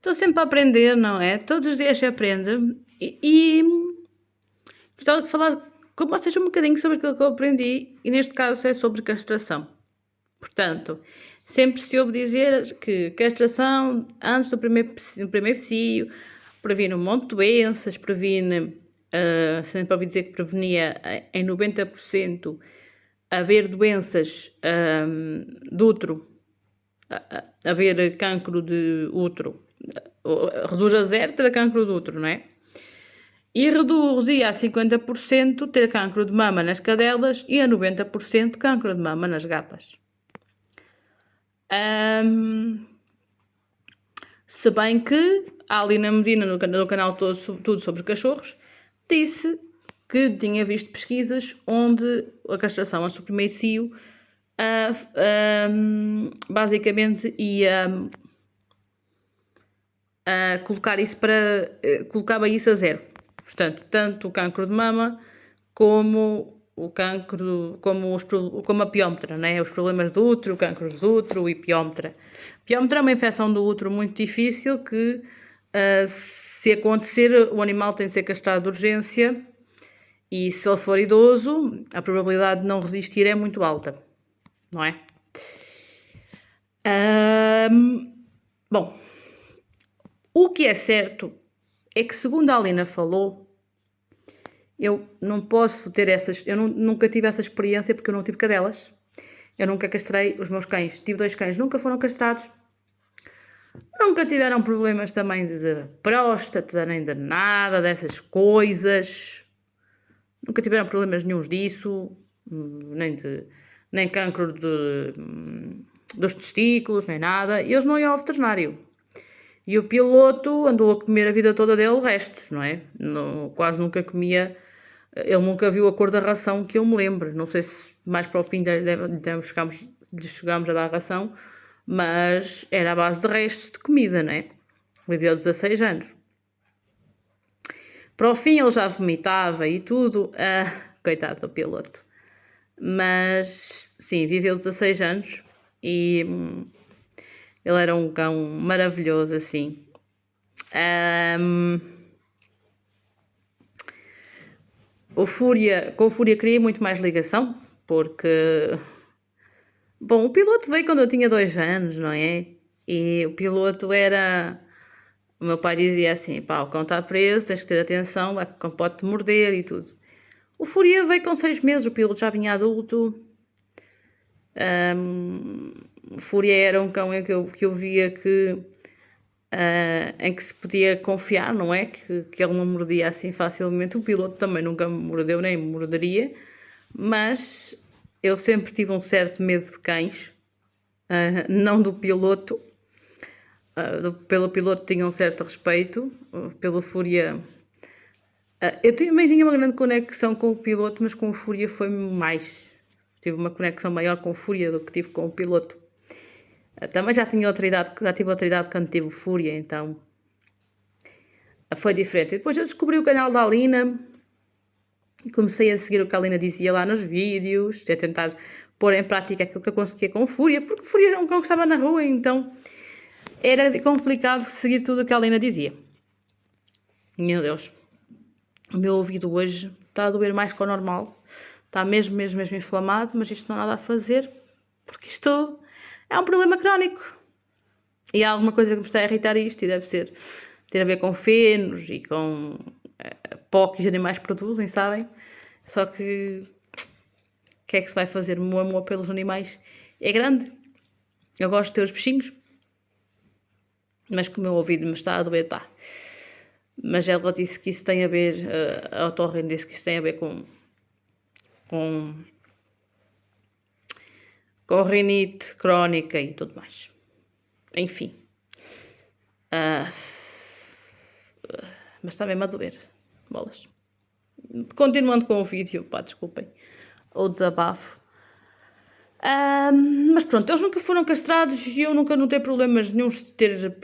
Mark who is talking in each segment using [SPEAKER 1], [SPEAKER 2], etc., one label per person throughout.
[SPEAKER 1] estou sempre a aprender, não é? Todos os dias se aprende. E gostava de falar com vocês um bocadinho sobre aquilo que eu aprendi, e neste caso é sobre castração. Portanto, sempre se ouve dizer que castração antes do primeiro cio previne um monte de doenças, previne, sempre ouvi dizer que prevenia em 90% haver doenças do útero, haver cancro de útero, reduz a zero ter cancro de útero, não é? E reduzia a 50% ter cancro de mama nas cadelas e a 90% cancro de mama nas gatas. Se bem que a Alina Medina, no canal Tudo sobre Cachorros, disse que tinha visto pesquisas onde a castração antes do primeiro cio basicamente ia colocar isso colocava isso a zero. Portanto, tanto o cancro de mama como o cancro, como a piómetra, né? Os problemas do útero, cancros do útero e piómetra. Piómetra é uma infecção do útero muito difícil que, se acontecer, o animal tem de ser castrado de urgência e se ele for idoso, a probabilidade de não resistir é muito alta, não é? Bom, o que é certo é que, segundo a Alina falou, eu não posso ter nunca tive essa experiência porque eu não tive cadelas. Eu nunca castrei os meus cães. Tive 2 cães, nunca foram castrados. Nunca tiveram problemas também de próstata, nem de nada dessas coisas. Nunca tiveram problemas nenhuns disso, nem cancro dos testículos, nem nada. E eles não iam ao veterinário. E o piloto andou a comer a vida toda dele restos, não é? Quase nunca comia. Ele nunca viu a cor da ração que eu me lembro. Não sei se mais para o fim chegámos a dar a ração, mas era a base de restos de comida, não é? Viveu 16 anos. Para o fim ele já vomitava e tudo. Coitado do piloto. Mas, sim, viveu 16 anos e ele era um cão maravilhoso, assim. Com o Fúria criei muito mais ligação, porque... Bom, o piloto veio quando eu tinha 2 anos, não é? E o piloto era... O meu pai dizia assim, pá, o cão está preso, tens que ter atenção, vai que o cão pode te morder e tudo. O Fúria veio com 6 meses, o piloto já vinha adulto. O Fúria era um cão que eu via que... em que se podia confiar, não é? Que ele não mordia assim facilmente. O piloto também nunca me mordeu, nem me morderia, mas eu sempre tive um certo medo de cães, não do piloto. Pelo piloto tinha um certo respeito, pelo Fúria... eu também tinha uma grande conexão com o piloto, mas com o Fúria foi mais. Tive uma conexão maior com o Fúria do que tive com o piloto. Também já tive outra idade quando tive Fúria, então foi diferente. E depois eu descobri o canal da Alina e comecei a seguir o que a Alina dizia lá nos vídeos, a tentar pôr em prática aquilo que eu conseguia com Fúria, porque Fúria era um cão que estava na rua, então era complicado seguir tudo o que a Alina dizia. Meu Deus, o meu ouvido hoje está a doer mais que o normal, está mesmo inflamado, mas isto não há nada a fazer, porque isto é um problema crónico. E há alguma coisa que me está a irritar isto, e deve ter a ver com fenos e com pó que os animais produzem, sabem? Só que o que é que se vai fazer? O meu amor pelos animais é grande. Eu gosto de ter os bichinhos, mas que o meu ouvido me está a doer, está. Mas ela disse que isso tem a ver, a otorrino disse que isso tem a ver com rinite crónica e tudo mais. Enfim. Mas está mesmo a doer. Bolas. Continuando com o vídeo, pá, desculpem. O desabafo. Mas pronto, eles nunca foram castrados e eu nunca notei problemas nenhuns de ter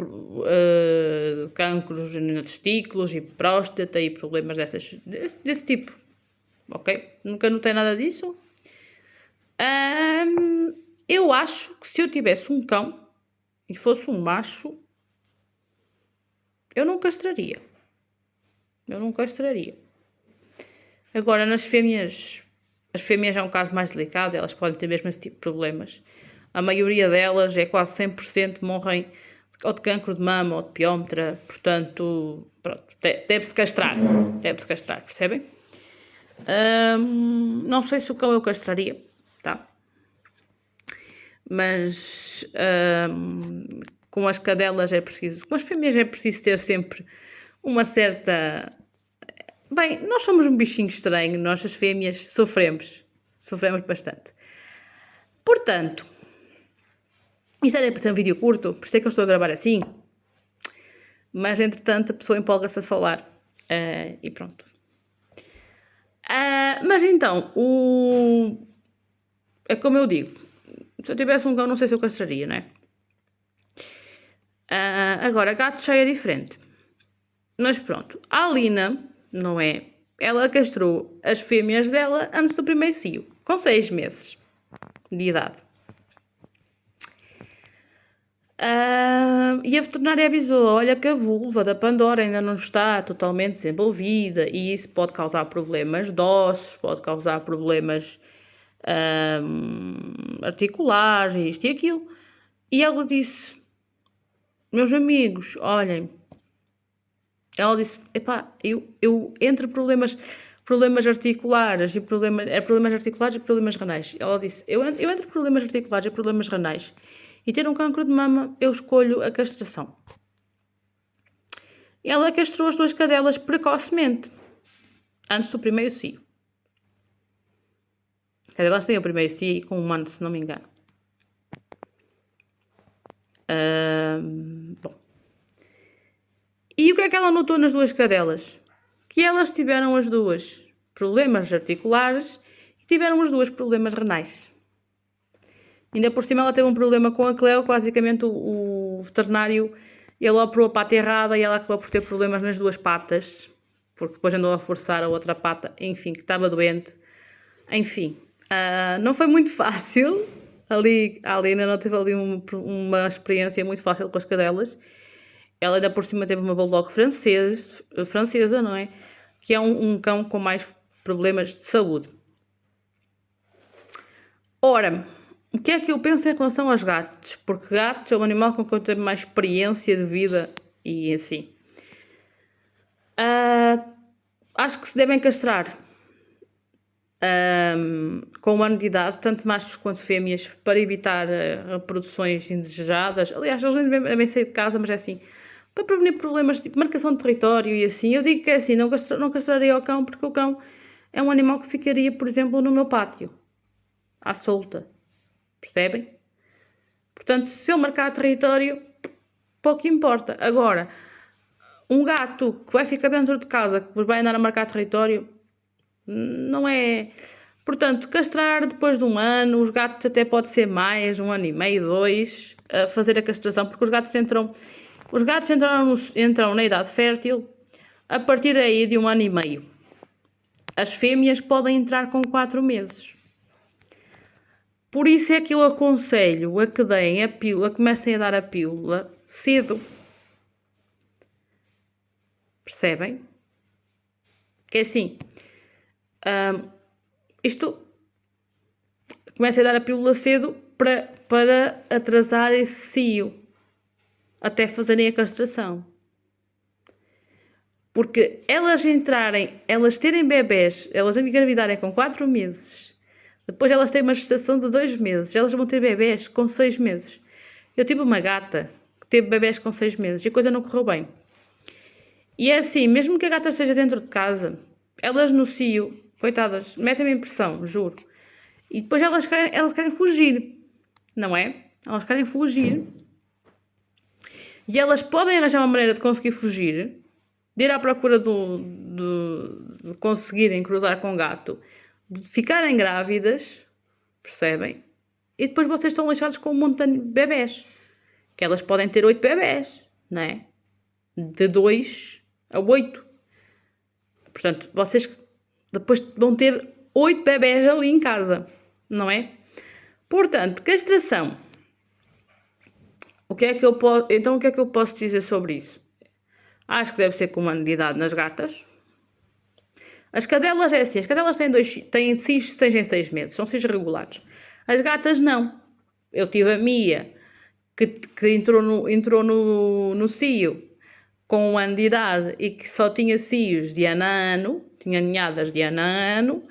[SPEAKER 1] cancros nos testículos e próstata e problemas desse tipo. Ok? Nunca notei nada disso. Eu acho que se eu tivesse um cão e fosse um macho, eu não castraria. Eu não castraria. Agora, nas fêmeas, as fêmeas é um caso mais delicado, elas podem ter mesmo esse tipo de problemas. A maioria delas, é quase 100%, morrem ou de cancro de mama ou de piómetra, portanto, pronto, deve-se castrar, percebem? Não sei se o cão eu castraria, tá? Mas com as cadelas é preciso, com as fêmeas é preciso ter sempre uma certa... Bem, nós somos um bichinho estranho, nós as fêmeas sofremos bastante. Portanto, isto era para ser um vídeo curto, por isso é que eu estou a gravar assim, mas entretanto a pessoa empolga-se a falar e pronto. Mas então, é como eu digo, se eu tivesse um cão não sei se eu castraria, não é? Agora, gato já é diferente. Mas pronto, a Alina, não é? Ela castrou as fêmeas dela antes do primeiro cio, com 6 meses de idade. E a veterinária avisou, olha que a vulva da Pandora ainda não está totalmente desenvolvida e isso pode causar problemas de ossos, pode causar problemas articulares, isto e aquilo. E ela disse, meus amigos, olhem, ela disse, epá, eu entre problemas articulares e problemas articulares e problemas renais. Ela disse, eu entre problemas articulares e problemas renais e ter um cancro de mama, eu escolho a castração. Ela castrou as 2 cadelas precocemente, antes do primeiro cio. As cadelas têm o primeiro cio com 1 ano, se não me engano. Bom. E o que é que ela notou nas 2 cadelas? Que elas tiveram as 2 problemas articulares e tiveram as 2 problemas renais. Ainda por cima ela teve um problema com a Cleo, que basicamente o veterinário, ele operou a pata errada e ela acabou por ter problemas nas 2 patas, porque depois andou a forçar a outra pata, enfim, que estava doente. Enfim, não foi muito fácil, a Alina não teve ali uma experiência muito fácil com as cadelas. Ela ainda por cima teve uma bulldog francesa, não é? Que é um cão com mais problemas de saúde. Ora, o que é que eu penso em relação aos gatos? Porque gatos é um animal com quem eu tenho mais experiência de vida e assim. Acho que se devem castrar com 1 ano de idade, tanto machos quanto fêmeas, para evitar reproduções indesejadas. Aliás, eles nem devem sair de casa, mas é assim, para prevenir problemas tipo marcação de território e assim. Eu digo que é assim, não castraria o cão, porque o cão é um animal que ficaria, por exemplo, no meu pátio, à solta. Percebem? Portanto, se ele marcar território, pouco importa. Agora, um gato que vai ficar dentro de casa, que vos vai andar a marcar território, não é... Portanto, castrar depois de 1 ano, os gatos até pode ser mais, 1 ano e meio, 2, a fazer a castração, porque os gatos entram na idade fértil a partir aí de 1 ano e meio. As fêmeas podem entrar com 4 meses. Por isso é que eu aconselho a que deem a pílula, comecem a dar a pílula cedo. Percebem? Que é assim, isto comecem a dar a pílula cedo para atrasar esse cio, até fazerem a castração. Porque elas terem bebés, elas engravidarem com 4 meses, depois elas têm uma gestação de 2 meses, elas vão ter bebés com 6 meses. Eu tive uma gata que teve bebés com 6 meses e a coisa não correu bem. E é assim, mesmo que a gata esteja dentro de casa, elas no cio, coitadas, metem-me em pressão, juro. E depois elas querem fugir, não é? Elas querem fugir. E elas podem arranjar uma maneira de conseguir fugir, de ir à procura de conseguirem cruzar com o gato, de ficarem grávidas, percebem? E depois vocês estão lixados com um monte de bebés. Que elas podem ter 8 bebés, não é? De 2 a 8. Portanto, vocês depois vão ter 8 bebés ali em casa, não é? Portanto, castração. O que é que eu posso dizer sobre isso? Acho que deve ser com um ano de idade nas gatas. As cadelas é assim, as cadelas têm cis de 6 em 6 meses, são cis regulares. As gatas não. Eu tive a Mia, que entrou no cio com um ano de idade e que só tinha cios de ano a ano, tinha ninhadas de ano a ano,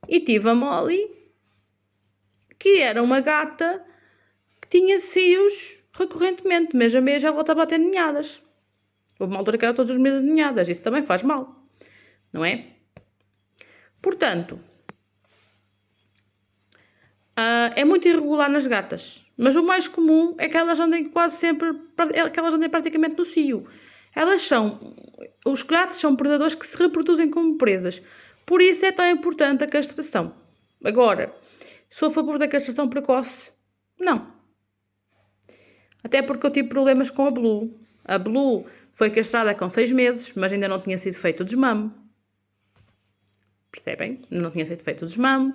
[SPEAKER 1] e tive a Molly, que era uma gata que tinha cios recorrentemente, mês a mês ela voltava a ter ninhadas. Houve uma altura que era todos os meses de ninhadas, isso também faz mal, não é? Portanto, é muito irregular nas gatas, mas o mais comum é que elas andem quase sempre, que elas andem praticamente no cio. Os gatos são predadores que se reproduzem como presas, por isso é tão importante a castração. Agora, sou a favor da castração precoce? Não. Até porque eu tive problemas com a Blue. A Blue foi castrada com 6 meses, mas ainda não tinha sido feito o desmame. Percebem? Não tinha sido feito o desmame.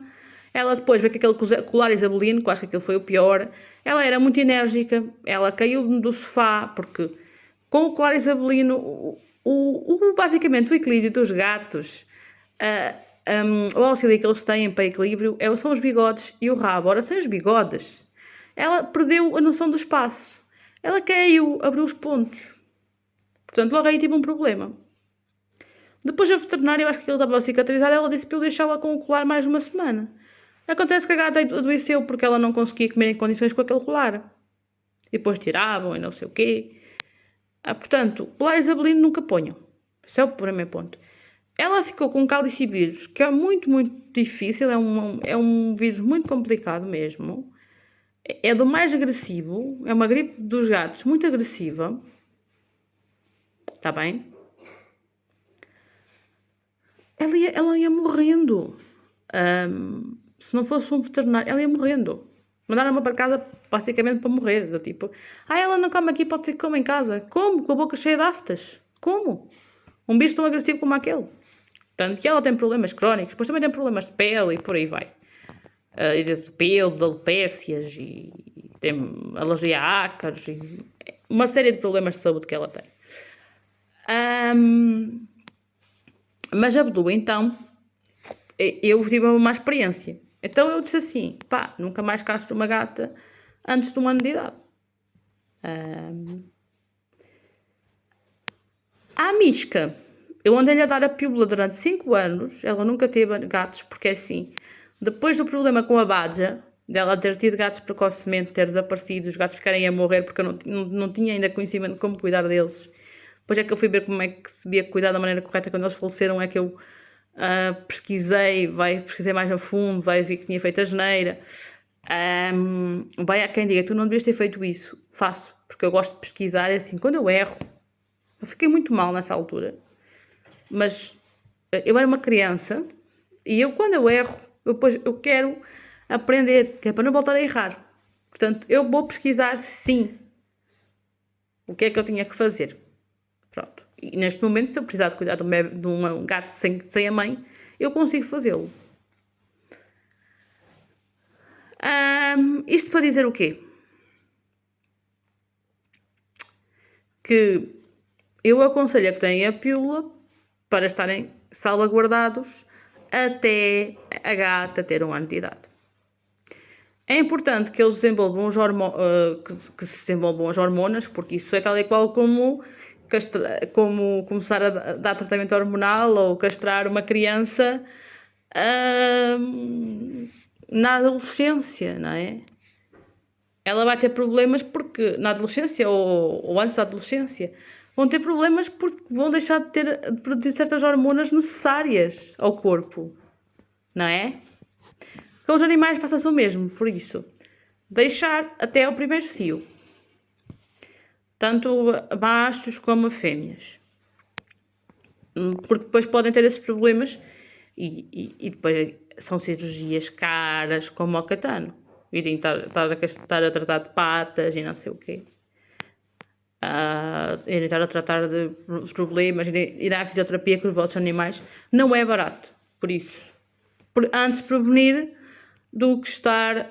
[SPEAKER 1] Ela depois veio com aquele colar isabelino, que eu acho que aquilo foi o pior. Ela era muito enérgica, ela caiu do sofá, porque com o colar isabelino, basicamente o equilíbrio dos gatos, o auxílio que eles têm para equilíbrio são os bigodes e o rabo. Ora, sem os bigodes, ela perdeu a noção do espaço. Ela caiu, abriu os pontos. Portanto, logo aí tive um problema. Depois a veterinária, eu acho que aquilo estava cicatrizado, ela disse para eu deixá-la com o colar mais uma semana. Acontece que a gata adoeceu porque ela não conseguia comer em condições com aquele colar. E depois tiravam e não sei o quê. Portanto, colar isabelino nunca ponham. Esse é o primeiro ponto. Ela ficou com um calicivírus, que é muito, muito difícil, é um vírus muito complicado mesmo. É do mais agressivo, é uma gripe dos gatos muito agressiva. Está bem? Ela ia morrendo. Se não fosse um veterinário, ela ia morrendo. Mandaram-me para casa basicamente para morrer. Tipo, ela não come aqui, pode ser que come em casa. Como? Com a boca cheia de aftas. Como? Um bicho tão agressivo como aquele. Tanto que ela tem problemas crónicos, depois também tem problemas de pele e por aí vai. De pelo, de alopécias e tem alergia a ácaros e uma série de problemas de saúde que ela tem. Mas a Blue, então, eu tive uma má experiência. Então eu disse assim, nunca mais castro uma gata antes de um ano de idade. A Misca, eu andei-lhe a dar a pílula durante 5 anos, ela nunca teve gatos, porque é assim, depois do problema com a Badja, dela ter tido gatos precocemente, ter desaparecido, os gatos ficarem a morrer porque eu não tinha ainda conhecimento de como cuidar deles. Depois é que eu fui ver como é que se devia cuidar da maneira correta quando eles faleceram, é que eu pesquisei mais a fundo, vai ver que tinha feito a geneira. Vai a quem diga, tu não devias ter feito isso. Faço, porque eu gosto de pesquisar, é assim, quando eu erro, eu fiquei muito mal nessa altura, mas eu era uma criança e quando eu erro, eu quero aprender, que é para não voltar a errar. Portanto, eu vou pesquisar, sim, o que é que eu tinha que fazer. Pronto. E neste momento, se eu precisar de cuidar de um gato sem a mãe, eu consigo fazê-lo. Isto para dizer o quê? Que eu aconselho a que tenham a pílula para estarem salvaguardados até a gata ter um ano de idade. É importante que eles desenvolvam que se desenvolvam as hormonas, porque isso é tal e qual como começar a dar tratamento hormonal ou castrar uma criança na adolescência, não é? Ela vai ter problemas porque na adolescência ou antes da adolescência vão ter problemas porque vão deixar de produzir certas hormonas necessárias ao corpo, não é? Com os animais passa-se o mesmo, por isso deixar até ao primeiro cio, tanto machos como fêmeas, porque depois podem ter esses problemas e depois são cirurgias caras como o catano, irem estar a tratar de patas e não sei o quê, irem estar a tratar de problemas, ir à fisioterapia com os vossos animais, não é barato, por isso antes prevenir do que estar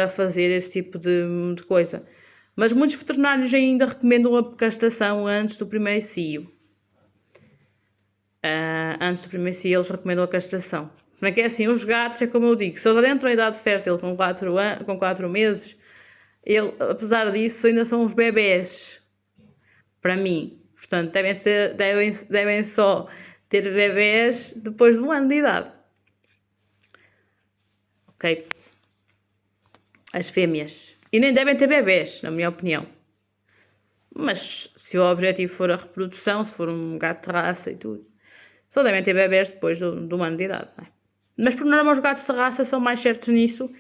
[SPEAKER 1] a fazer esse tipo de coisa. Mas muitos veterinários ainda recomendam a castração antes do primeiro cio. Antes do primeiro cio eles recomendam a castração. Como é que é assim? Os gatos, é como eu digo, se eles já entram em idade fértil com 4 meses, apesar disso ainda são uns bebés. Para mim. Portanto, devem só ter bebés depois de 1 ano de idade. Ok? As fêmeas. E nem devem ter bebés, na minha opinião. Mas se o objetivo for a reprodução, se for um gato de raça e tudo, só devem ter bebés depois de 1 ano de idade. Não é? Mas por norma os gatos de raça são mais certos nisso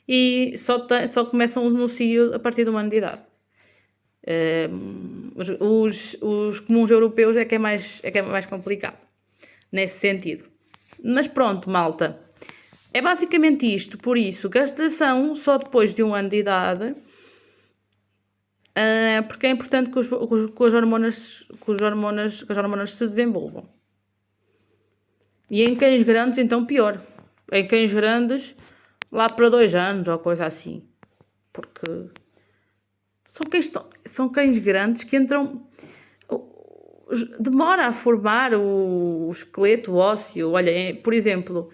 [SPEAKER 1] e só começam no cio a partir de 1 ano de idade. Os comuns europeus é que é mais complicado nesse sentido. Mas pronto, malta, é basicamente isto. Por isso, castração só depois de 1 ano de idade, porque é importante que as hormonas se desenvolvam. E em cães grandes, então pior. Em cães grandes, lá para 2 anos ou coisa assim, porque são cães grandes que entram. Demora a formar o esqueleto ósseo. Olha, por exemplo,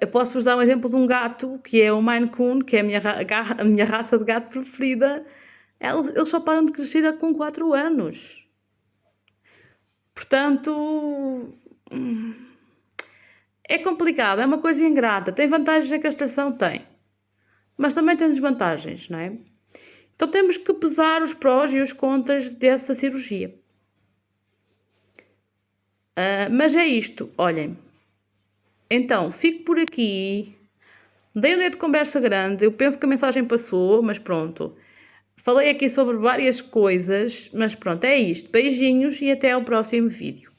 [SPEAKER 1] eu posso-vos dar um exemplo de um gato que é o Maine Coon, que é a minha raça de gato preferida. Eles só param de crescer com 4 anos. Portanto, é complicado, é uma coisa ingrata. Tem vantagens a castração? Tem. Mas também tem desvantagens, não é? Então temos que pesar os prós e os contras dessa cirurgia. Mas é isto, olhem. Então, fico por aqui. Dei um dedo de conversa grande. Eu penso que a mensagem passou, mas pronto. Falei aqui sobre várias coisas, mas pronto, é isto. Beijinhos e até ao próximo vídeo.